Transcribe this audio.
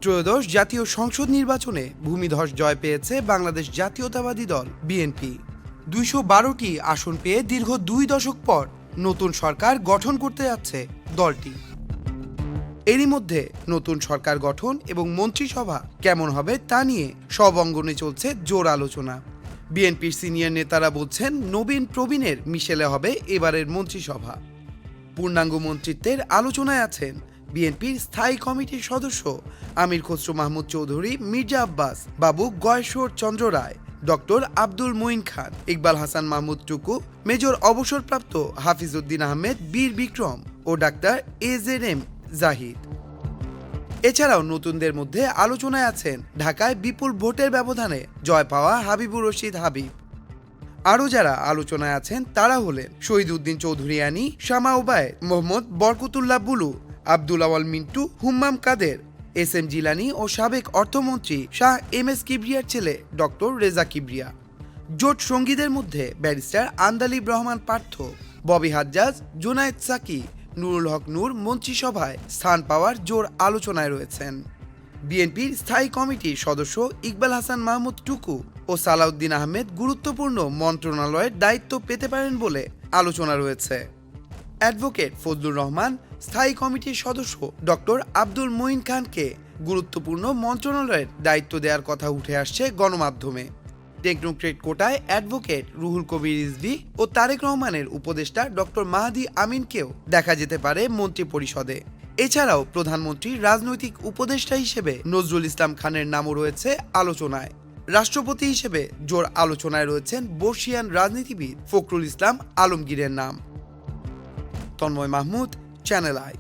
ত্রয়োদশ জাতীয় সংসদ নির্বাচনে ভূমিধস জয় পেয়েছে বাংলাদেশ জাতীয়তাবাদী দল বিএনপি। ২১২টি আসন পেয়ে দীর্ঘ ২ দশক পর নতুন সরকার গঠন করতে যাচ্ছে দলটি। এরই মধ্যে নতুন সরকার গঠন এবং মন্ত্রিসভা কেমন হবে তা নিয়ে সব অঙ্গনে চলছে জোর আলোচনা। বিএনপির সিনিয়র নেতারা বলছেন, নবীন প্রবীণের মিশেলে হবে এবারের মন্ত্রিসভা। পূর্ণাঙ্গ মন্ত্রিত্বের আলোচনায় আছেন বিএনপির স্থায়ী কমিটির সদস্য আমির খসরু মাহমুদ চৌধুরী, মির্জা আব্বাস, বাবু গয়েশ্বর চন্দ্র রায়, ডক্টর আব্দুল মঈন খান, ইকবাল হাসান মাহমুদ টুকু, মেজর অবসরপ্রাপ্ত হাফিজউদ্দিন আহমেদ বীর বিক্রম ও ডাক্তার AZM জাহিদ। এছাড়াও নতুনদের মধ্যে আলোচনায় আছেন ঢাকায় বিপুল ভোটের ব্যবধানে জয় পাওয়া হাবিবুর রশিদ হাবিব। আরও যারা আলোচনায় আছেন তারা হলেন শহীদউদ্দিন চৌধুরী আনি, শামা ওবায়েদ, মোহাম্মদ বরকতুল্লাহ বুলু, আব্দুল আওয়াল মিন্টু, হুম্মাম কাদের, SM জিলানি ও সাবেক অর্থমন্ত্রী শাহ MS কিবরিয়ার ছেলে ডক্টর রেজা কিবরিয়া। জোট সঙ্গীদের মধ্যে ব্যারিস্টার আন্দালিব রহমান পার্থ, ববি হাজ্জাজ, জুনায়েদ সাকি, নুরুল হক নূর মন্ত্রিসভায় স্থান পাওয়ার জোর আলোচনায় রয়েছেন। বিএনপির স্থায়ী কমিটির সদস্য ইকবাল হাসান মাহমুদ টুকু ও সালাউদ্দিন আহমেদ গুরুত্বপূর্ণ মন্ত্রণালয়ের দায়িত্ব পেতে পারেন বলে আলোচনা রয়েছে। অ্যাডভোকেট ফজলুর রহমান স্থায়ী কমিটির সদস্য ডক্টর আব্দুল মঈন খানকে গুরুত্বপূর্ণ মন্ত্রণালয়ের দায়িত্ব দেওয়ার কথা উঠে আসছে গণমাধ্যমে। টেকনোক্রেট কোটায় অ্যাডভোকেট রুহুল কবির রিজভী ও তারেক রহমানের উপদেষ্টা ডক্টর মাহাদি আমিনকেও দেখা যেতে পারে মন্ত্রিপরিষদে। এছাড়াও প্রধানমন্ত্রীর রাজনৈতিক উপদেষ্টা হিসেবে নজরুল ইসলাম খানের নামও রয়েছে আলোচনায়। রাষ্ট্রপতি হিসেবে জোর আলোচনায় রয়েছেন বর্ষিয়ান রাজনীতিবিদ ফখরুল ইসলাম আলমগীরের নাম। Tanmoy Mahmud, Channel I.